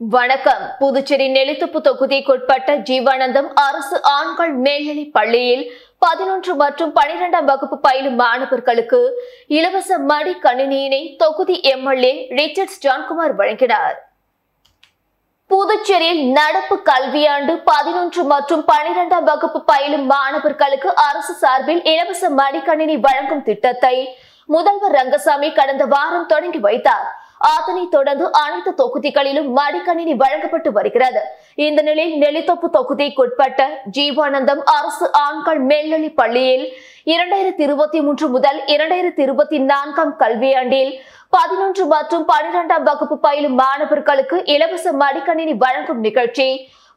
வணக்கம். புதுச்சேரி நெல்லித்தோப்பு தொகுதிக்குட்பட்ட ஜீவானந்தம் அரசு ஆண்கள் மேல்நிலைப் பள்ளியில் 11 மற்றும் 12ஆம் வகுப்பு பயிலும் மாணவர்களுக்கு இலவச மடி கணினியினை தொகுதி எம்எல்ஏ ரிச்சர்ட்ஸ் ஜான்குமார் வழங்கினார். புதுச்சேரியில் நடப்பு கல்வியாண்டு 11 மற்றும் 12ஆம் வகுப்பு பயிலும் மாணவர்களுக்கு அரசு சார்பில் இலவச மடிக்கணினி வழங்கும் திட்டத்தை முதல்வர் ரங்கசாமி கடந்த வாரம் தொடங்கி வைத்தார். அதனைத் தொடர்ந்து அனைத்து தொகுதிகளிலும் மடிக்கணினி வழங்கப்பட்டு வருகிறது. இந்த நிலையில் நெல்லித்தோப்பு தொகுதிக்குட்பட்ட ஜீவானந்தம் அரசு ஆண்கள் மேல்நிலைப் பள்ளியில் 2023 முதல் 2024ஆம் கல்வியாண்டில் 11 மற்றும் 12ஆம் வகுப்பு பயிலும் மாணவர்களுக்கு இலவச மடிக்கணினி வழங்கும் நிகழ்ச்சி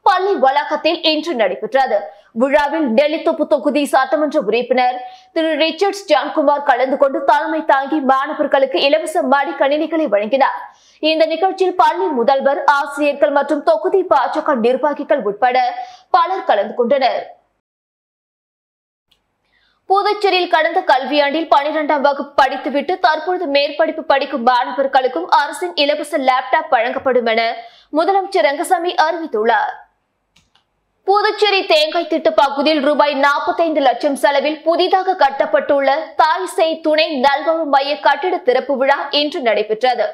பள்ளி வளாகத்தில் இன்று நடைபெற்றது. விழாவில் நெல்லித்தோப்பு தொகுதி சட்டமன்ற உறுப்பினர் திரு ரிச்சர்ட்ஸ் ஜான்குமார் கலந்து கொண்டு தலைமை தாங்கி மாணவர்களுக்கு இலவச மடிக்கணினிகளை வழங்கினார். இந்த நிகழ்ச்சியில் பள்ளி முதல்வர், ஆசிரியர்கள் மற்றும் தொகுதி பாஜக நிர்வாகிகள் உட்பட பலர் கலந்து கொண்டனர். புதுச்சேரியில் கடந்த கல்வியாண்டில் 12ஆம் வகுப்பு படித்துவிட்டு தற்பொழுது மேற்படிப்பு படிக்கும் மாணவர்களுக்கும் அரசின் இலவச லேப்டாப் வழங்கப்படும் என முதலமைச்சர் ரங்கசாமி அறிவித்துள்ளார். புதுச்சேரி தேங்காய் திட்டு பகுதியில் ரூபாய் 45 லட்சம் செலவில் புதிதாக கட்டப்பட்டுள்ள தாய் சேய் துணை நல்வாழ்வு மைய கட்டிட திறப்பு விழா இன்று நடைபெற்றது.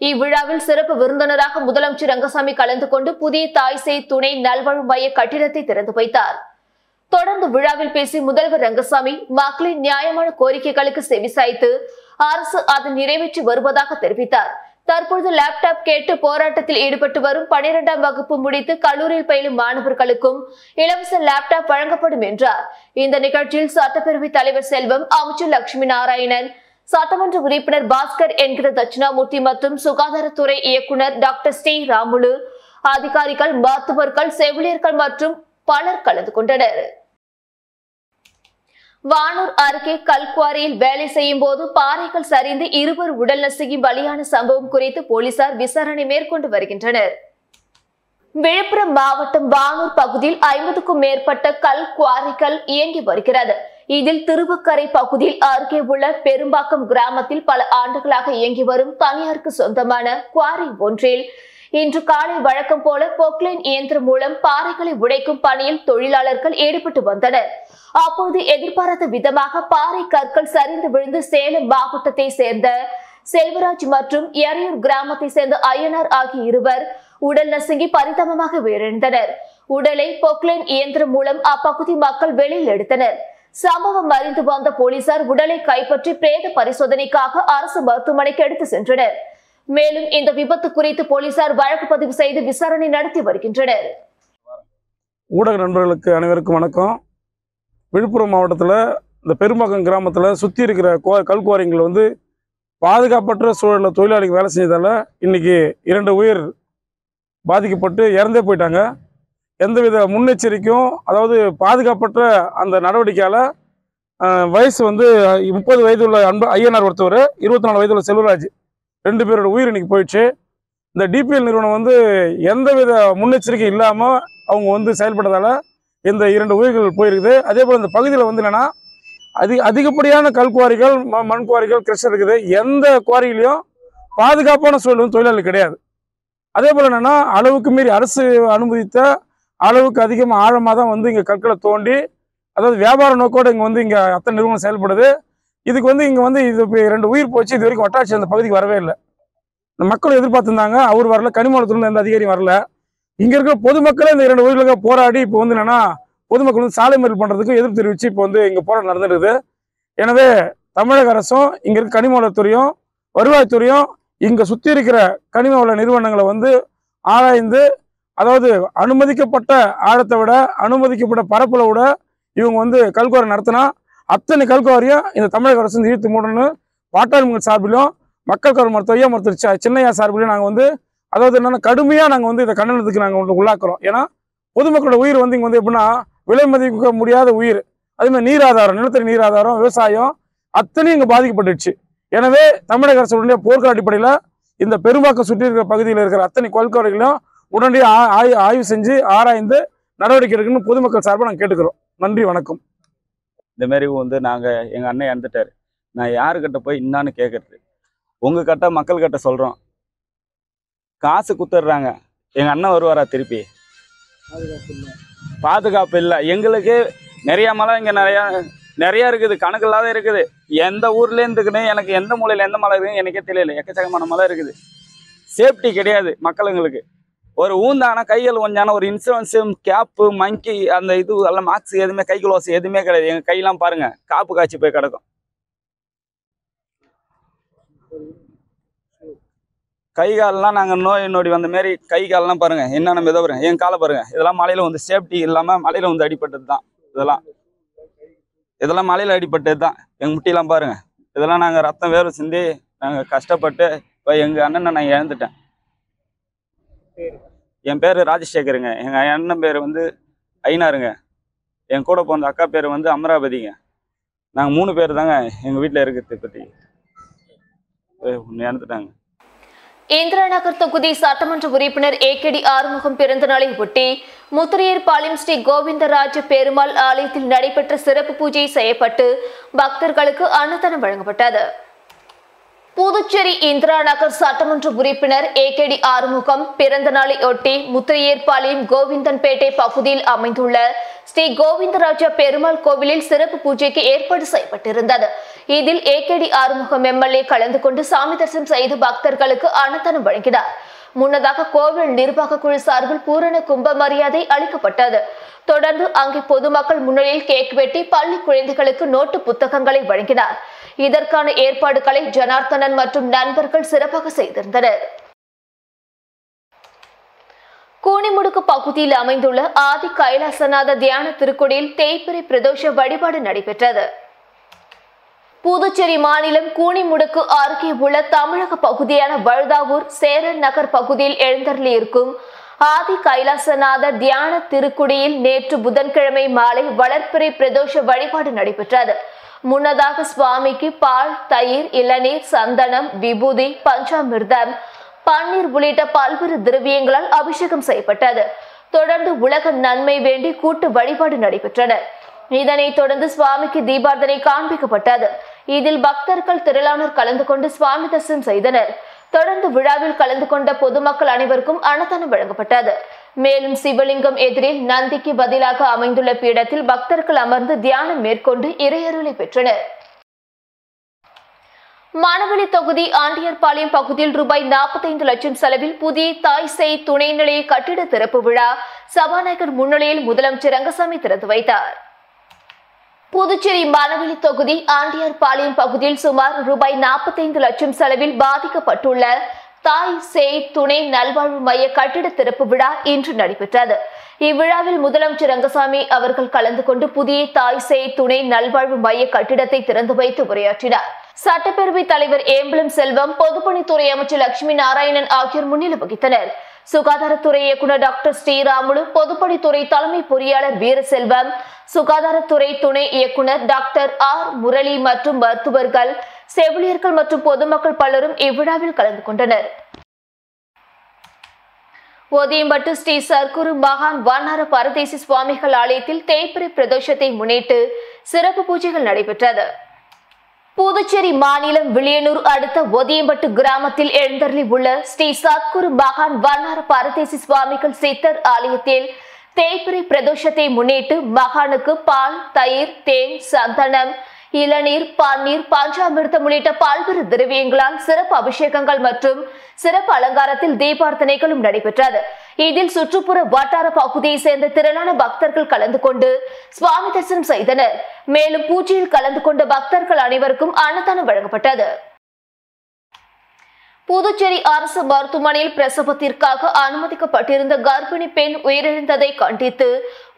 இவ்விழாவில் சிறப்பு விருந்தினராக முதலமைச்சர் ரங்கசாமி கலந்து கொண்டு புதிய தாய் சேய் துணை நல்வாழ்வு மைய கட்டிடத்தை திறந்து வைத்தார். தொடர்ந்து விழாவில் பேசிய முதல்வர் ரங்கசாமி மக்களின் நியாயமான கோரிக்கைகளுக்கு செவிசாய்த்து அரசு அதை நிறைவேற்றி வருவதாக தெரிவித்தார். தற்பொழுது லேப்டாப் கேட்டு போராட்டத்தில் ஈடுபட்டு வரும் 12ஆம் வகுப்பு முடித்து கல்லூரியில் பயிலும் மாணவர்களுக்கும் இலவச லேப்டாப் வழங்கப்படும் என்றார். இந்த நிகழ்ச்சியில் சட்டப்பேரவைத் தலைவர் செல்வம், அமைச்சர் லட்சுமி நாராயணன், சட்டமன்ற உறுப்பினர் பாஸ்கர் என்கிற தட்சிணாமூர்த்தி மற்றும் சுகாதாரத்துறை இயக்குநர் டாக்டர் ஸ்ரீ ராமுலு, அதிகாரிகள், மருத்துவர்கள், செவிலியர்கள் மற்றும் பலர் கலந்து கொண்டனர். வானூர் அருகே கல்குவாரியில் வேலை செய்யும் போது பாறைகள் சரிந்து 2 உடல் நசுங்கி பலியான சம்பவம் குறித்து போலீசார் விசாரணை மேற்கொண்டு வருகின்றனர். விழுப்புரம் மாவட்டம் வானூர் பகுதியில் 50க்கும் மேற்பட்ட கல்குவாரிகள் இயங்கி வருகிறது. இதில் திருவக்கரை பகுதியில் அருகே உள்ள பெரும்பாக்கம் கிராமத்தில் பல ஆண்டுகளாக இயங்கி வரும் தனியாருக்கு சொந்தமான குவாரி ஒன்றில் இன்று காலை வழக்கம் போல பொக்லைன் இயந்திரம் மூலம் பாறைகளை உடைக்கும் பணியில் தொழிலாளர்கள் ஈடுபட்டு வந்தனர். அப்போது எதிர்பாராத விதமாக பாறை கற்கள் சரிந்து விழுந்து சேலம் மாவட்டத்தை சேர்ந்த செல்வராஜ் மற்றும் எரையூர் கிராமத்தை சேர்ந்த ஐயனார் ஆகிய 2 உடல் நசுங்கி பரிதாபமாக உயிரிழந்தனர். உடலை பொக்லைன் இயந்திரம் மூலம் அப்பகுதி மக்கள் வெளியில் எடுத்தனர். சம்பவம் அறிந்து வந்த போலீசார் உடலை கைப்பற்றி பிரேத பரிசோதனைக்காக அரசு மருத்துவமனைக்கு எடுத்து சென்றனர். மேலும் இந்த விபத்து குறித்து போலீசார் வழக்கு பதிவு செய்து விசாரணை நடத்தி வருகின்றனர். ஊடக நண்பர்களுக்கு அனைவருக்கும் வணக்கம். விழுப்புரம் மாவட்டத்தில் இந்த பெரும்பாக்கம் கிராமத்தில் சுற்றி இருக்கிற கல்குவாரிகள் பாதுகாப்பற்ற சூழலில் தொழிலாளிகள் வேலை செஞ்சதால் இன்றைக்கி 2 உயிர் பாதிக்கப்பட்டு இறந்தே போயிட்டாங்க. எந்தவித முன்னெச்சரிக்கையும், அதாவது பாதுகாப்பற்ற அந்த நடவடிக்கையால் வயசு 30 வயதுள்ள ஐயனார் ஒருத்தவர், 24 வயதுள்ள செல்வராஜ் 2 பேரோட உயிர் இன்னைக்கு போயிடுச்சு. இந்த டிபிஎல் நிறுவனம் எந்தவித முன்னெச்சரிக்கை இல்லாமல் அவங்க செயல்பட்டதால் இந்த 2 உயிர்கள் போயிருக்குது. அதே போல் இந்த பகுதியில் என்னென்னா அதிகப்படியான கல்குவாரிகள், மண் குவாரிகள், கிரஷர் இருக்குது. எந்த குவாரியிலையும் பாதுகாப்பான சூழல் தொழிலாளி கிடையாது. அதே போல் என்னென்னா அளவுக்கு மீறி அரசு அனுமதித்த அளவுக்கு அதிகமாக ஆழமாக தான் இங்கே கற்களை தோண்டி, அதாவது வியாபார நோக்கோடு இங்கே அத்தனை நிறுவனம் செயல்படுது. இதுக்கு இங்கே இது 2 உயிர் போச்சு. இது வரைக்கும் வட்டாட்சி அந்த பகுதிக்கு வரவே இல்லை. இந்த மக்கள் எதிர்பார்த்துருந்தாங்க, அவர் வரல. கனிமவளத்துலேருந்து எந்த அதிகாரியும் வரல. இங்கே இருக்கிற பொதுமக்களே இந்த 2 உயிர்களுக்காக போராடி இப்போ என்னென்னா பொதுமக்கள் சாலை மறியல் பண்ணுறதுக்கு எதிர்ப்பு தெரிவித்து இப்போ இங்கே போராட்டம் நடந்துருக்குது. எனவே தமிழக அரசும் இங்கே இருக்க கனிமவளத்துறையும் வருவாய்த்துறையும் இங்கே சுற்றி இருக்கிற கனிமவள நிறுவனங்களை ஆராய்ந்து, அதாவது அனுமதிக்கப்பட்ட ஆழத்தை விட, அனுமதிக்கப்பட்ட பரப்பில் விட இவங்க கல்குவாரி நடத்தினா அத்தனை கல்குவாரியும் இந்த தமிழக அரசு இழுத்து மூடணும்னு பாட்டாளி சார்பிலும், மக்கள் கரு மருத்துவர் சின்னையா சார்பிலும் நாங்கள் அதாவது என்னென்னா கடுமையாக நாங்கள் இதை கண்டனத்துக்கு நாங்கள் உள்ளாக்குறோம். ஏன்னா பொதுமக்களோட உயிர் இங்கே எப்படின்னா விலை மதிக்க முடியாத உயிர். அதேமாதிரி நீர் ஆதாரம், நிலத்தடி நீர் ஆதாரம், விவசாயம் அத்தனையும் இங்கே பாதிக்கப்பட்டுச்சு. எனவே தமிழக அரசுடைய போர்க்கால அடிப்படையில் இந்த பெரும்பாக்கம் சுற்றி இருக்கிற பகுதியில் இருக்கிற அத்தனை கல்குவாரிகளையும் உடனடியாக ஆய்வு செஞ்சு ஆராய்ந்து நடவடிக்கை எடுக்கணும்னு பொதுமக்கள் சார்பாக நாங்கள் கேட்டுக்கிறோம். நன்றி, வணக்கம். இந்த மாரி நாங்கள் எங்கள் அண்ணன் இறந்துட்டார். நான் யாருக்கிட்ட போய் என்னான்னு கேட்குறது? உங்கள் கிட்ட மக்கள்கிட்ட சொல்கிறோம். காசு குத்துடுறாங்க. எங்கள் அண்ணன் வருவாரா திருப்பி? பாதுகாப்பு இல்லை. எங்களுக்கு நிறையா மலை இங்கே நிறையா இருக்குது, கணக்கு இல்லாத இருக்குது. எந்த ஊர்லேருந்துக்குன்னு எனக்கு எந்த மூலையில் எந்த மலை இருக்குன்னு எனக்கே தெரியல. எக்கச்சக்கமான மலை இருக்குது. சேஃப்டி கிடையாது மக்களுங்களுக்கு. ஒரு ஊந்தான கைகள் கொஞ்சான ஒரு இன்சூரன்ஸு, கேப்பு, மங்கி, அந்த இது எல்லாம் மார்க்ஸ் எதுவுமே, கை குலோஸ் எதுவுமே கிடையாது. எங்கள் கையெல்லாம் பாருங்கள், காப்பு காய்ச்சி போய் கிடக்கும். கை காலெலாம் நாங்கள் நோய் நொடி வந்த மாரி கை காலெலாம் பாருங்கள் என்னென்ன மிதவுறேன். என் காலை பாருங்கள். இதெல்லாம் மலையில் வந்து சேஃப்டி இல்லாமல் மலையில் வந்து அடிப்பட்டது தான். இதெல்லாம் மலையில் அடிப்பட்டது தான். எங்கள் முட்டியெல்லாம் பாருங்கள். இதெல்லாம் நாங்கள் ரத்தம் வேறு சிந்தி நாங்கள் கஷ்டப்பட்டு இப்போ எங்கள் அண்ணனை நான் இழந்துட்டேன். என் பேர் ராஜசேகருங்க. எங்கள் அண்ணன் பேர் வந்து ஐநாருங்க. என் கூட பிறந்த அக்கா பேர் வந்து அமராவதிங்க. நாங்கள் 3 பேர் தாங்க எங்கள் வீட்டில் இருக்கிறது. பற்றி ஒன்று இறந்துட்டாங்க. இந்திரா நகர் தொகுதி சட்டமன்ற உறுப்பினர் ஏகேடி ஆறுமுகம் பிறந்த நாளை ஒட்டி முத்திரையர் பாளையம் ஸ்ரீ கோவிந்தராஜ பெருமாள் ஆலயத்தில் நடைபெற்ற சிறப்பு பூஜை செய்யப்பட்டு பக்தர்களுக்கு அன்னதானம் வழங்கப்பட்டது. புதுச்சேரி இந்திரா நகர் சட்டமன்ற உறுப்பினர் ஏகேடி ஆறுமுகம் பிறந்த நாளை ஒட்டி முத்திரையர்பாளையம் கோவிந்தன்பேட்டை பகுதியில் அமைந்துள்ள ஸ்ரீ கோவிந்தராஜ பெருமாள் கோவிலில் சிறப்பு பூஜைக்கு ஏற்பாடு செய்யப்பட்டிருந்தது. இதில் ஏகேடி ஆறுமுகம் எம்எல்ஏ கலந்து கொண்டு சாமி தரிசனம் செய்து பக்தர்களுக்கு அன்னதானம் வழங்கினார். முன்னதாக கோவில் நிர்வாக குழு சார்பில் பூரண கும்ப மரியாதை அளிக்கப்பட்டது. தொடர்ந்து அங்கே பொதுமக்கள் முன்னிலையில் கேக் வெட்டி பள்ளி குழந்தைகளுக்கு நோட்டு புத்தகங்களை வழங்கினார். இதற்கான ஏற்பாடுகளை ஜனார்த்தனன் மற்றும் நண்பர்கள் சிறப்பாக செய்திருந்தனர். கூனிமுடுக்கு பகுதியில் அமைந்துள்ள ஆதி கைலாசநாத தியான திருக்கோயிலில் தேய்பிறை பிரதோஷ வழிபாடு நடைபெற்றது. புதுச்சேரி மாநிலம் கூனிமுடுக்கு அருகே உள்ள தமிழக பகுதியான வழுதாவூர் சேரன் நகர் பகுதியில் எழுந்தருளி இருக்கும் ஆதி கைலாசநாத தியான திருக்குடியில் நேற்று புதன்கிழமை மாலை வளர்ப்பிறை பிரதோஷ வழிபாடு நடைபெற்றது. முன்னதாக சுவாமிக்கு பால், தயிர், இளநீர், சந்தனம், விபூதி, பஞ்சாமிர்தம், பன்னீர் உள்ளிட்ட பல்வேறு திரவியங்களால் அபிஷேகம் செய்யப்பட்டது. தொடர்ந்து உலக நன்மை வேண்டி கூட்டு வழிபாடு நடைபெற்றன. இதனைத் தொடர்ந்து சுவாமிக்கு தீபார்த்தனை காண்பிக்கப்பட்டது. இதில் பக்தர்கள் திரளானோர் கலந்து கொண்டு சுவாமி தரிசனம் செய்தனர். தொடர்ந்து விழாவில் கலந்து கொண்ட பொதுமக்கள் அனைவருக்கும் அன்னதானம் வழங்கப்பட்டது. மேலும் சிவலிங்கம் எதிரில் நந்திக்கு பதிலாக அமைந்துள்ள பீடத்தில் பக்தர்கள் அமர்ந்து தியானம் மேற்கொண்டு இறையருளை பெற்றனர். மணவெளி தொகுதி ஆண்டியார்பாளையம் பகுதியில் ரூபாய் 45 லட்சம் செலவில் புதிய தாய் சேய் துணை நிலைய கட்டிட திறப்பு விழா சபாநாயகர் முன்னிலையில் முதலமைச்சர் ரங்கசாமி திறந்து வைத்தார். புதுச்சேரி மணவெளி தொகுதி ஆண்டியார்பாளையம் பகுதியில் சுமார் ரூபாய் 45 லட்சம் செலவில் பாதிக்கப்பட்டுள்ள தாய் சேய் துணை நல்வாழ்வு மைய கட்டிட திறப்பு விழா இன்று நடைபெற்றது. இவ்விழாவில் முதலமைச்சர் ரங்கசாமி அவர்கள் கலந்து கொண்டு புதிய தாய் சேய் துணை நல்வாழ்வு மைய கட்டிடத்தை திறந்து வைத்து உரையாற்றினார். சட்டப்பேரவைத் தலைவர் ஏம்பலம் செல்வம், பொதுப்பணித்துறை அமைச்சர் லட்சுமி நாராயணன் ஆகியோர் முன்னிலை வகித்தனர். சுகாதாரத்துறை இயக்குநர் டாக்டர் ஸ்ரீராமுலு, பொதுப்பணித்துறை தலைமை பொறியாளர் வீரசெல்வம், சுகாதாரத்துறை துணை இயக்குநர் டாக்டர் ஆர் முரளி மற்றும் மருத்துவர்கள், செவிலியர்கள் மற்றும் பொதுமக்கள் பலரும் இவ்விழாவில் கலந்து கொண்டனர். ஒதியம்பட்டு ஸ்ரீ சர்க்குரு மகான் வானார பரதேசி சுவாமிகள் ஆலயத்தில் தேய்பிறை பிரதோஷத்தை முன்னிட்டு சிறப்பு பூஜைகள் நடைபெற்றது. புதுச்சேரி மாநிலம் வில்லியனூர் அடுத்த ஒதியம்பட்டு கிராமத்தில் எழுந்தருளி உள்ள ஸ்ரீ சத்குரு மகான் வண்ணார பரதேசி சுவாமிகள் சித்தர் ஆலயத்தில் தேய்பிறை பிரதோஷத்தை முன்னிட்டு மகானுக்கு பால், தயிர், தேன், சந்தனம், இளநீர், பன்னீர், பஞ்சாமிர்தம் உள்ளிட்ட பல்வேறு திரவியங்களால் சிறப்பு அபிஷேகங்கள் மற்றும் சிறப்பு அலங்காரத்தில் தீபார்த்தனைகளும் நடைபெற்றது. இதில் சுற்றுப்புற வட்டார பகுதியை சேர்ந்த திரளான பக்தர்கள் கலந்து கொண்டு சுவாமி தரிசனம் செய்தனர். மேலும் பூஜையில் கலந்து கொண்ட பக்தர்கள் அனைவருக்கும் அன்னதானம் வழங்கப்பட்டது. புதுச்சேரி அரசு மருத்துவமனையில் பிரசவத்திற்காக அனுமதிக்கப்பட்டிருந்த கர்ப்பிணி பெண் உயிரிழந்ததை கண்டித்து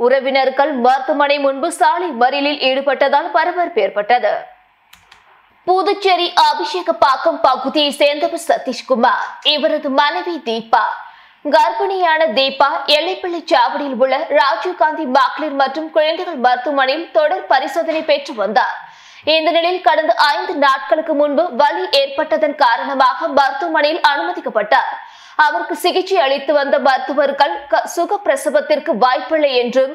உறவினர்கள் மருத்துவமனை முன்பு சாலை மறியலில் ஈடுபட்டதால் பரபரப்பு ஏற்பட்டது. புதுச்சேரி அபிஷேகப்பாக்கம் பகுதியை சேர்ந்தவர் சதீஷ்குமார், இவரது மனைவி தீபா. கர்ப்பிணியான தீபா எல்லைப்பள்ளி சாவடியில் உள்ள ராஜீவ்காந்தி மகளிர் மற்றும் குழந்தைகள் மருத்துவமனையில் தொடர் பரிசோதனை பெற்று வந்தார். இந்த நிலையில் கடந்த 5 நாட்களுக்கு முன்பு வலி ஏற்பட்டதன் காரணமாக மருத்துவமனையில் அனுமதிக்கப்பட்டார். அவருக்கு சிகிச்சை அளித்து வந்த மருத்துவர்கள் சுகப்பிரசவத்திற்கு வாய்ப்பில்லை என்றும்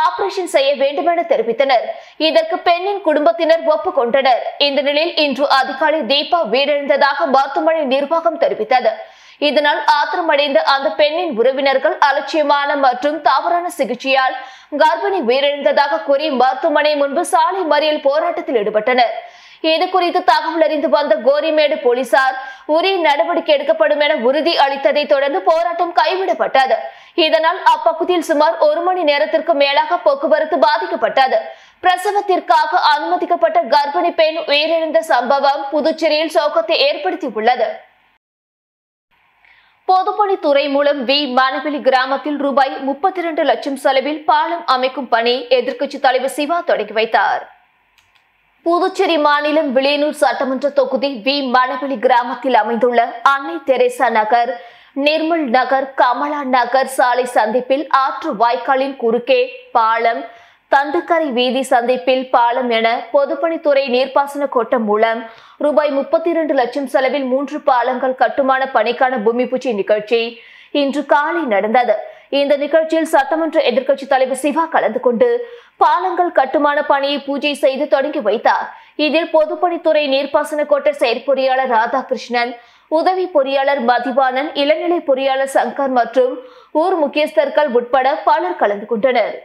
ஆபரேஷன் செய்ய வேண்டும் என தெரிவித்தனர். இதற்கு பெண்ணின் குடும்பத்தினர் ஒப்புக்கொண்டனர். இந்த நிலையில் இன்று அதிகாலை தீபா உயிரிழந்ததாக மருத்துவமனை நிர்வாகம் தெரிவித்தது. இதனால் ஆத்திரமடைந்த அந்த பெண்ணின் உறவினர்கள் அலட்சியமான மற்றும் தவறான சிகிச்சையால் கர்ப்பிணி உயிரிழந்ததாக கூறி மருத்துவமனை முன்பு சாலை மறியல் போராட்டத்தில் ஈடுபட்டனர். இது குறித்து தகவல் அறிந்து வந்த கோரிமேடு போலீசார் உரிய நடவடிக்கை எடுக்கப்படும் என உறுதி அளித்ததை தொடர்ந்து போராட்டம் கைவிடப்பட்டது. இதனால் அப்பகுதியில் சுமார் 1 மணி நேரத்திற்கு மேலாக போக்குவரத்து பாதிக்கப்பட்டது. பிரசவத்திற்காக அனுமதிக்கப்பட்ட கர்ப்பிணி பெண் உயிரிழந்த சம்பவம் புதுச்சேரியில் சோகத்தை ஏற்படுத்தியுள்ளது. பொதுப்பணித்துறை மூலம் மணவெளி கிராமத்தில் ரூபாய் 32 லட்சம் செலவில் பாலம் அமைக்கும் பணி எதிர்க்கட்சி தலைவர் சிவா தொடங்கி வைத்தார். புதுச்சேரி மாநிலம் வில்லியனூர் சட்டமன்ற தொகுதி மணவெளி கிராமத்தில் அமைந்துள்ள அன்னை தெரேசா நகர், நிர்மல் நகர், கமலா நகர் சாலை சந்திப்பில் ஆற்று வாய்க்காலின் குறுக்கே பாலம், தண்டுக்கரை வீதி சந்திப்பில் பாலம் என பொதுப்பணித்துறை நீர்ப்பாசன கோட்டம் மூலம் ரூபாய் 32 லட்சம் செலவில் 3 பாலங்கள் கட்டுமான பணிக்கான பூமி பூஜை நிகழ்ச்சி இன்று காலை நடந்தது. இந்த நிகழ்ச்சியில் சட்டமன்ற எதிர்க்கட்சி தலைவர் சிவா கலந்து கொண்டு பாலங்கள் கட்டுமான பணியை பூஜை செய்து தொடங்கி வைத்தார். இதில் பொதுப்பணித்துறை நீர்ப்பாசன கோட்ட செயற்பொறியாளர் ராதாகிருஷ்ணன், உதவி பொறியாளர் மதிவானன், இளநிலை பொறியாளர் சங்கர் மற்றும் ஊர் முக்கியஸ்தர்கள் உட்பட பலர் கலந்து கொண்டனர்.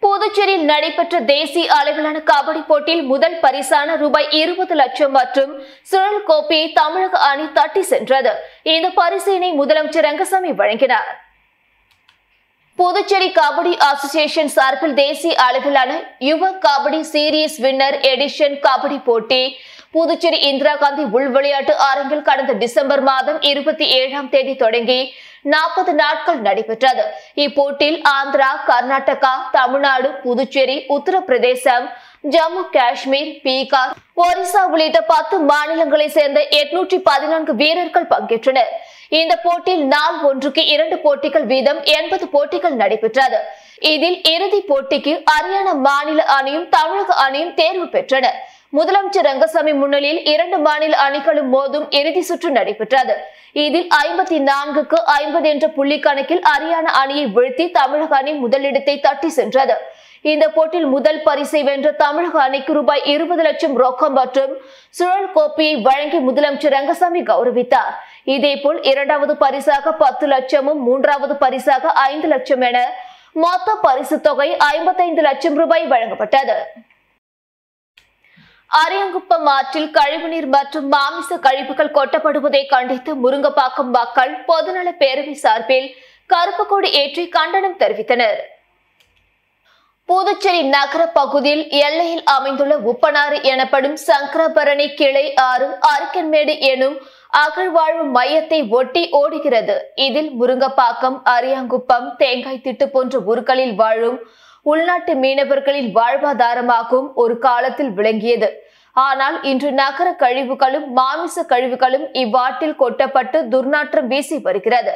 புதுச்சேரியில் நடைபெற்ற தேசிய அளவிலான கபடி போட்டியில் முதல் பரிசான ரூபாய் 20 லட்சம் மற்றும் சுழல் கோப்பையை தமிழக அணி தட்டி சென்றது. இந்த பரிசினை முதலமைச்சர் ரங்கசாமி வழங்கினார். புதுச்சேரி கபடி அசோசியேஷன் சார்பில் தேசிய அளவிலான Yuva kabaddi series winner edition kabaddi போட்டி புதுச்சேரி இந்திரா காந்தி உள் விளையாட்டு அரங்கில் கடந்த டிசம்பர் மாதம் 27ஆம் தேதி தொடங்கி 40 நாட்கள் நடைபெற்றது. இப்போட்டியில் ஆந்திரா, கர்நாடகா, தமிழ்நாடு, புதுச்சேரி, உத்தரப்பிரதேசம், ஜம்மு காஷ்மீர், பீகார், ஒரிசா உள்ளிட்ட 10 மாநிலங்களை சேர்ந்த 814 வீரர்கள் பங்கேற்றனர். இந்த போட்டியில் நாள் ஒன்றுக்கு 2 போட்டிகள் வீதம் 80 போட்டிகள் நடைபெற்றது. இதில் இறுதி போட்டிக்கு ஹரியானா மாநில அணியும் தமிழக அணியும் தேர்வு பெற்றன. முதலமைச்சர் ரங்கசாமி முன்னிலையில் 2 மாநில அணிகளும் மோதும் இறுதி சுற்று நடைபெற்றது. இதில் 54க்கு 50 என்ற புள்ளி கணக்கில் ஹரியானா அணியை வீழ்த்தி தமிழக அணி முதலிடத்தை தட்டி சென்றது. இந்த போட்டியில் முதல் பரிசை வென்ற தமிழக அணிக்கு ரூபாய் 20 லட்சம் ரொக்கம் மற்றும் சுழல் கோப்பையை வழங்கி முதலமைச்சர் ரங்கசாமி கௌரவித்தார். இதேபோல் 2வது பரிசாக 10 லட்சமும் 3வது பரிசாக 5 லட்சம் என மொத்த பரிசு தொகை 55 லட்சம் ரூபாய் வழங்கப்பட்டது. அரியாங்குப்பம் ஆற்றில் கழிவுநீர் மற்றும் மாமிச கழிவுகள் கொட்டப்படுவதை கண்டித்து முருங்கப்பாக்கம் மக்கள் பொதுநல பேரவை சார்பில் கருப்பு கொடி ஏற்றி கண்டனம் தெரிவித்தனர். புதுச்சேரி நகர பகுதியில் எல்லையில் அமைந்துள்ள உப்பனாறு எனப்படும் சங்கரபரணி கிளை ஆறு அரிக்கன்மேடு எனும் அகழ்வாழ்வு மையத்தை ஒட்டி ஓடுகிறது. இதில் முருங்கப்பாக்கம், அரியாங்குப்பம், தேங்காய் திட்டு போன்ற ஊர்களில் வாழும் உள்நாட்டு மீனவர்களின் வாழ்வாதாரமாகவும் ஒரு காலத்தில் விளங்கியது. ஆனால் இன்று நகர கழிவுகளும் மாமிச கழிவுகளும் இவ்வாற்றில் கொட்டப்பட்டு துர்நாற்றம் வீசி வருகிறது.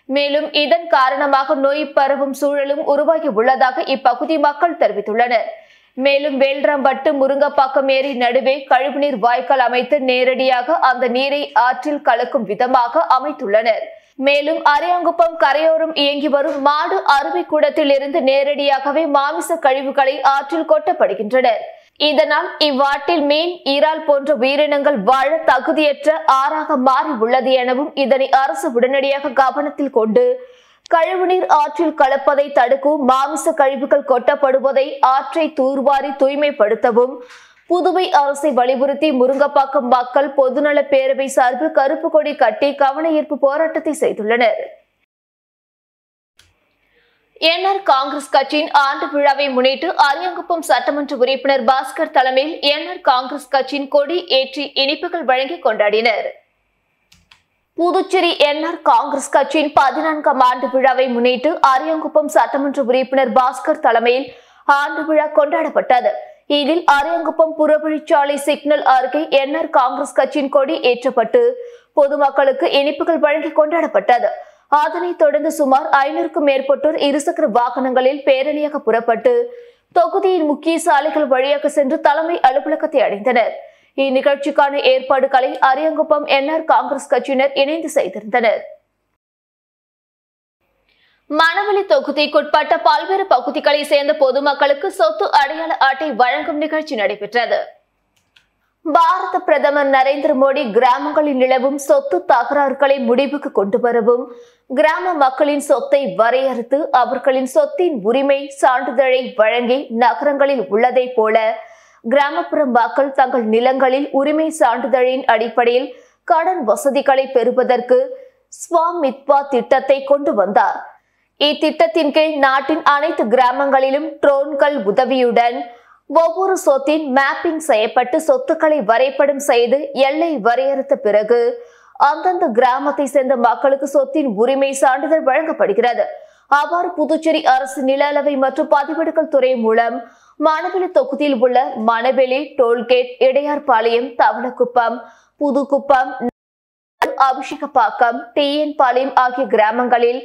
மேலும் இதன் காரணமாக நோய் பரவும் சூழலும் உருவாகி உள்ளதாக இப்பகுதி மக்கள் தெரிவித்துள்ளனர். மேலும் வேல்ராம்பட்டு முருங்கப்பாக்கம் ஏரி நடுவே கழிவுநீர் வாய்க்கால் அமைத்து நேரடியாக அந்த நீரை ஆற்றில் கலக்கும் விதமாக அமைத்துள்ளனர். மேலும் அரியாங்குப்பம் கரையோரம் இயங்கி வரும் மாடு அருவி கூடத்தில் இருந்து நேரடியாகவே மாமிச கழிவுகளை ஆற்றில் கொட்டப்படுகின்றன. இதனால் இவ்வாற்றில் மீன், இறால் போன்ற உயிரினங்கள் வாழ தகுதியற்ற ஆறாக மாறி உள்ளது எனவும் இதனை அரசு உடனடியாக கவனத்தில் கொண்டு கழிவுநீர் ஆற்றில் கலப்பதை தடுக்கவும் மாமிச கழிவுகள் கொட்டப்படுவதை ஆற்றை தூர்வாரி தூய்மைப்படுத்தவும் புதுவை அரசை வலியுறுத்தி முருங்கப்பாக்கம் மக்கள் பொதுநல பேரவை சார்பில் கருப்பு கொடி கட்டி கவன ஈர்ப்பு போராட்டத்தை செய்துள்ளனர். என்ஆர் காங்கிரஸ் கட்சியின் ஆண்டு விழாவை முன்னிட்டு அரியாங்குப்பம் சட்டமன்ற உறுப்பினர் பாஸ்கர் தலைமையில் என்ஆர் காங்கிரஸ் கட்சியின் கொடி ஏற்றி இனிப்புகள் வழங்கி கொண்டாடினர். புதுச்சேரி என்ஆர் காங்கிரஸ் கட்சியின் 14ஆம் ஆண்டு விழாவை முன்னிட்டு அரியாங்குப்பம் சட்டமன்ற உறுப்பினர் பாஸ்கர் தலைமையில் ஆண்டு விழா கொண்டாடப்பட்டது. இதில் அரியாங்குப்பம் புறவழிச்சாலை சிக்னல் அருகே என்ஆர் காங்கிரஸ் கட்சியின் கொடி ஏற்றப்பட்டு பொதுமக்களுக்கு இனிப்புகள் வழங்கி கொண்டாடப்பட்டது. அதனைத் தொடர்ந்து சுமார் 500க்கும் மேற்பட்டோர் இருசக்கர வாகனங்களில் பேரணியாக புறப்பட்டு தொகுதியின் முக்கிய சாலைகள் வழியாக சென்று தலைமை அலுவலகத்தை அடைந்தனர். இந்நிகழ்ச்சிக்கான ஏற்பாடுகளை அரியாங்குப்பம் என்ஆர் காங்கிரஸ் கட்சியினர் இணைந்து செய்திருந்தனர். மணவெளி தொகுதிக்குட்பட்ட பல்வேறு பகுதிகளை சேர்ந்த பொதுமக்களுக்கு சொத்து அடையாள அட்டை வழங்கும் நிகழ்ச்சி நடைபெற்றது. பாரத பிரதமர் நரேந்திர மோடி கிராமங்களில் நிலவும் சொத்து தகராறுகளை முடிவுக்கு கொண்டு வரவும், கிராம மக்களின் சொத்தை வரையறுத்து அவர்களின் சொத்தின் உரிமை சான்றிதழை வழங்கி நகரங்களில் உள்ளதை போல கிராமப்புற மக்கள் தங்கள் நிலங்களில் உரிமை சான்றிதழின் அடிப்படையில் கடன் வசதிகளை பெறுவதற்கு ஸ்வாமித்வா திட்டத்தை கொண்டு வந்தார். இத்திட்டத்தின் கீழ் நாட்டின் அனைத்து கிராமங்களிலும் ட்ரோன்கள் உதவியுடன் ஒவ்வொரு சொத்தின் மேப்பிங் செய்யப்பட்டு சொத்துக்களை வரைபடம் செய்து எல்லை வரையறுத்த பிறகு அந்தந்த கிராமத்தை சேர்ந்த மக்களுக்கு சொத்தின் உரிமை சான்றிதழ் வழங்கப்படுகிறது. அவ்வாறு புதுச்சேரி அரசு நில அளவை மற்றும் பதிவேடுகள் துறை மூலம் மணவெளி தொகுதியில் உள்ள மணவெளி, டோல்கேட், இடையார்பாளையம், தவளக்குப்பம், புதுக்குப்பம், அபிஷேகப்பாக்கம், டிஎன் பாளையம் ஆகிய கிராமங்களில்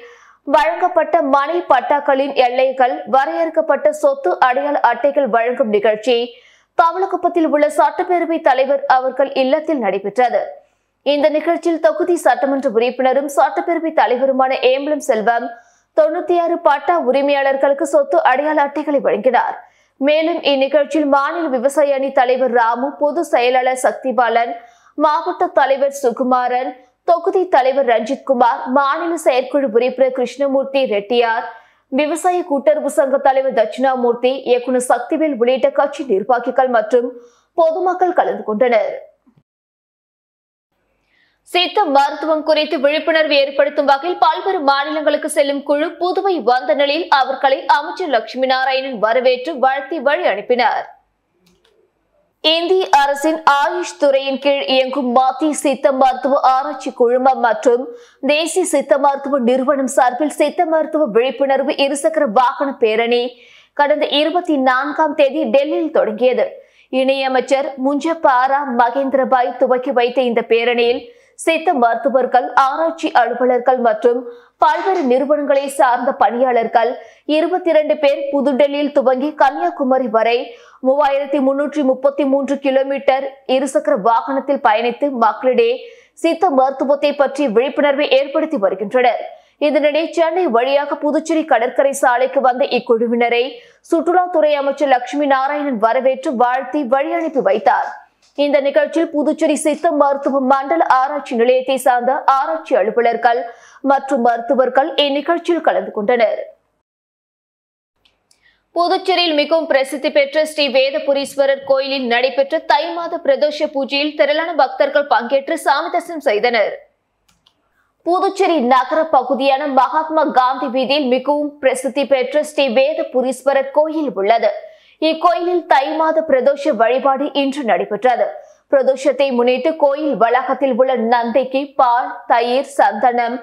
வழங்கப்பட்ட மனை பட்டாக்களின் எல்லைகள் வரையறுக்கப்பட்ட சொத்து அடையாள அட்டைகள் வழங்கும் நிகழ்ச்சி தவளக்குப்பத்தில் உள்ள சட்டப்பேரவை தலைவர் அவர்கள் இல்லத்தில் நடைபெற்றது. இந்த நிகழ்ச்சியில் தொகுதி சட்டமன்ற உறுப்பினரும் சட்டப்பேரவை தலைவருமான ஏம்பலம் செல்வம் 96 பட்டா உரிமையாளர்களுக்கு சொத்து அடையாள அட்டைகளை வழங்கினார். மேலும் இந்நிகழ்ச்சியில் மாநில விவசாய அணி தலைவர் ராமு, பொது செயலாளர் சக்திபாலன், மாவட்ட தலைவர் சுகுமாரன், தொகுதி தலைவர் ரஞ்சித்குமார், மாநில செயற்குழு உறுப்பினர் கிருஷ்ணமூர்த்தி ரெட்டியார், விவசாய கூட்டுறவு சங்க தலைவர் தட்சிணாமூர்த்தி, இயக்குநர் சக்திவேல் உள்ளிட்ட கட்சி நிர்வாகிகள் மற்றும் பொதுமக்கள் கலந்து கொண்டனர். சித்த மருத்துவம் குறித்து விழிப்புணர்வு ஏற்படுத்தும் வகையில் பல்வேறு மாநிலங்களுக்கு செல்லும் குழு புதுவை வந்த நிலையில் அவர்களை அமைச்சர் லட்சுமி நாராயணன் வரவேற்று வாழ்த்தி வழி அனுப்பினார். இந்திய அரசின் ஆயுஷ் துறையின் கீழ் இயங்கும் மத்திய சித்த மருத்துவ ஆராய்ச்சி குழுமம் மற்றும் தேசிய சித்த மருத்துவ நிறுவனம் சார்பில் சித்த மருத்துவ விழிப்புணர்வு இருசக்கர வாகன பேரணி கடந்த 24ஆம் தேதி டெல்லியில் தொடங்கியது. இணையமைச்சர் முஞ்சப்பாரா மகேந்திரபாய் துவக்கி வைத்த இந்த பேரணியில் சித்த மருத்துவர்கள், ஆராய்ச்சி அலுவலர்கள் மற்றும் பல்வேறு நிறுவனங்களை சார்ந்த பணியாளர்கள் 22 பேர் புதுடெல்லியில் துவங்கி கன்னியாகுமரி வரை 3333 கிலோமீட்டர் இருசக்கர வாகனத்தில் பயணித்து மக்களிடையே சித்த மருத்துவத்தை பற்றி விழிப்புணர்வை ஏற்படுத்தி வருகின்றனர். இதனிடையே சென்னை வழியாக புதுச்சேரி கடற்கரை சாலைக்கு வந்த இக்குழுவினரை சுற்றுலாத்துறை அமைச்சர் லட்சுமி நாராயணன் வரவேற்று வாழ்த்தி வழி அனுப்பி வைத்தார். இந்த நிகழ்ச்சியில் புதுச்சேரி சித்த மருத்துவ மண்டல ஆராய்ச்சி நிலையத்தை சார்ந்த ஆராய்ச்சி அலுவலர்கள் மற்றும் மருத்துவர்கள் இந்நிகழ்ச்சியில் கலந்து கொண்டனர். புதுச்சேரியில் மிகவும் பிரசித்தி பெற்ற ஸ்ரீ வேதபுரீஸ்வரர் கோயிலில் நடைபெற்ற தை மாத பிரதோஷ பூஜையில் திரளான பக்தர்கள் பங்கேற்று சாமி தரிசனம் செய்தனர். புதுச்சேரி நகர பகுதியான மகாத்மா காந்தி வீதியில் மிகவும் பிரசித்தி பெற்ற ஸ்ரீ வேதபுரீஸ்வரர் கோயில் உள்ளது. இக்கோயிலில் தை மாத பிரதோஷ வழிபாடு இன்று நடைபெற்றது. பிரதோஷத்தை முன்னிட்டு கோயில் வளாகத்தில் உள்ள நந்தைக்கு பால், தயிர், சந்தனம்,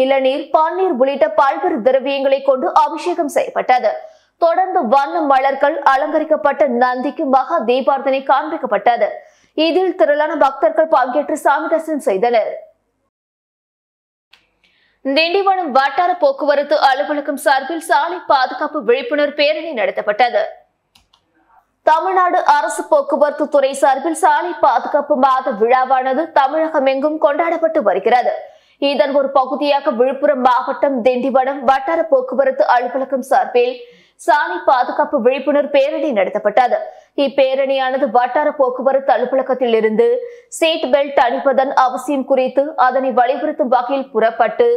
இளநீர், பன்னீர் உள்ளிட்ட பல்வேறு திரவியங்களை கொண்டு அபிஷேகம் செய்யப்பட்டது. தொடர்ந்து வண்ண மலர்கள் அலங்கரிக்கப்பட்ட நந்திக்கு மகா தீபார்த்தனை காண்பிக்கப்பட்டது. இதில் திரளான பக்தர்கள் பங்கேற்று சாமி தரிசனம் செய்தனர். திண்டிவனம் வட்டார போக்குவரத்து அலுவலகம் சார்பில் சாலை பாதுகாப்பு விழிப்புணர்வு பேரணி நடத்தப்பட்டது. தமிழ்நாடு அரசு போக்குவரத்து துறை சார்பில் சாலை பாதுகாப்பு மாத விழாவானது தமிழகம் எங்கும் கொண்டாடப்பட்டு வருகிறது. இதன் ஒரு பகுதியாக விழுப்புரம் மாவட்டம் திண்டிவனம் வட்டார போக்குவரத்து அலுவலகம் சார்பில் சாலை பாதுகாப்பு விழிப்புணர்வு பேரணி நடத்தப்பட்டது. இப்பேரணியானது வட்டார போக்குவரத்து அலுவலகத்தில் இருந்து சீட் பெல்ட் அணிவதன் அவசியம் குறித்து அதனை வலியுறுத்தும் வகையில் புறப்பட்டு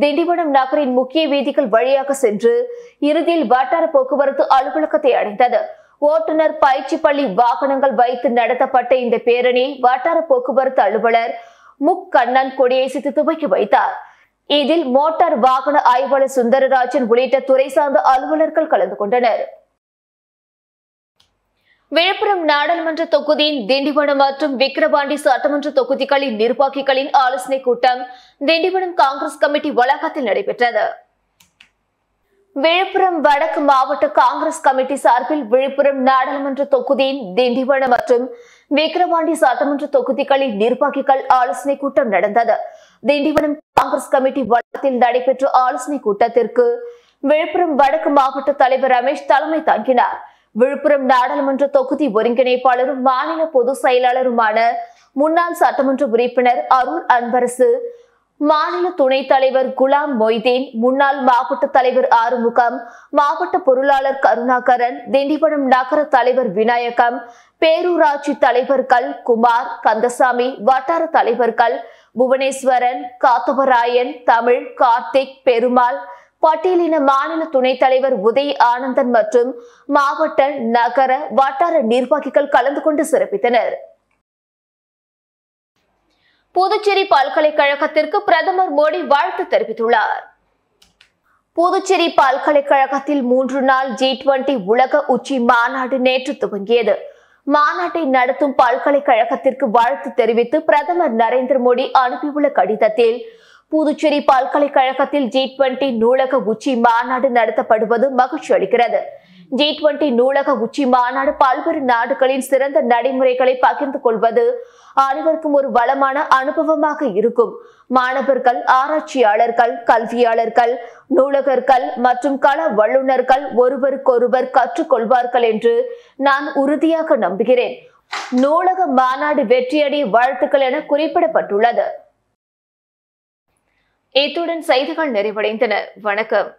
திண்டிவனம் நகரின் முக்கிய வீதிகள் வழியாக சென்று இறுதியில் வட்டார போக்குவரத்து அலுவலகத்தை அடைந்தது. ஓட்டுநர் பயிற்சி பள்ளி வாகனங்கள் வைத்து நடத்தப்பட்ட இந்த பேரணியை வட்டார போக்குவரத்து அலுவலர் முக்கண்ணன் கொடியசைத்து துவக்கி வைத்தார். இதில் மோட்டார் வாகன ஆய்வாளர் சுந்தரராஜன் உள்ளிட்ட துறை சார்ந்த அலுவலர்கள் கலந்து கொண்டனர். விழுப்புரம் நாடாளுமன்ற தொகுதியின் திண்டிவனம் மற்றும் விக்கிரவாண்டி சட்டமன்ற தொகுதிகளின் நிர்வாகிகளின் ஆலோசனை கூட்டம் திண்டிவனம் காங்கிரஸ் கமிட்டி வளாகத்தில் நடைபெற்றது. விழுப்புரம் வடக்கு மாவட்ட காங்கிரஸ் கமிட்டி சார்பில் விழுப்புரம் நாடாளுமன்ற தொகுதியின் திண்டிவனம் மற்றும் விக்கிரவாண்டி சட்டமன்ற தொகுதிகளின் நிர்வாகிகள் ஆலோசனை கூட்டம் நடந்தது. திண்டிவனம் காங்கிரஸ் கமிட்டி வளாகத்தில் நடைபெற்ற ஆலோசனை கூட்டத்திற்கு விழுப்புரம் வடக்கு மாவட்ட தலைவர் ரமேஷ் தலைமை தாங்கினார். விழுப்புரம் நாடாளுமன்ற தொகுதி ஒருங்கிணைப்பாளரும் மாநில பொதுச் செயலாளருமான முன்னாள் சட்டமன்ற உறுப்பினர் அருள் அன்பரசு, மாநில துணைத் தலைவர் குலாம் மொய்தீன், முன்னாள் மாவட்ட தலைவர் ஆறுமுகம், மாவட்ட பொருளாளர் கருணாகரன், திண்டிவனம் நகர தலைவர் விநாயகம், பேரூராட்சி தலைவர்கள் குமார், கந்தசாமி, வட்டார தலைவர்கள் புவனேஸ்வரன், காத்தவராயன், தமிழ், கார்த்திக், பெருமாள், பட்டியலின மாநில துணைத் தலைவர் உதய் ஆனந்தன் மற்றும் மாவட்ட, நகர, வட்டார நிர்வாகிகள் கலந்து கொண்டு சிறப்பித்தனர். புதுச்சேரி பல்கலைக்கழகத்திற்கு பிரதமர் மோடி வாழ்த்து தெரிவித்துள்ளார். புதுச்சேரி பல்கலைக்கழகத்தில் 3 நாள் G20 உலக உச்சி மாநாடு நேற்று துவங்கியது. மாநாட்டை நடத்தும் பல்கலைக்கழகத்திற்கு வாழ்த்து தெரிவித்து பிரதமர் நரேந்திர மோடி அனுப்பியுள்ள கடிதத்தில், புதுச்சேரி பல்கலைக்கழகத்தில் G20 நூலக உச்சி மாநாடு நடத்தப்படுவது மகிழ்ச்சி அளிக்கிறது. G20 நூலக உச்சி மாநாடு பல்வேறு நாடுகளின் சிறந்த நடைமுறைகளை பகிர்ந்து கொள்வது அனைவருக்கும் ஒரு வளமான அனுபவமாக இருக்கும். மாணவர்கள், ஆராய்ச்சியாளர்கள், கல்வியாளர்கள், நூலகர்கள் மற்றும் கள வல்லுநர்கள் ஒருவருக்கொருவர் கற்றுக்கொள்வார்கள் என்று நான் உறுதியாக நம்புகிறேன். நூலக மாநாடு வெற்றியடைய வாழ்த்துக்கள் என குறிப்பிடப்பட்டுள்ளது. இத்துடன் செய்திகள் நிறைவடைந்தன. வணக்கம்.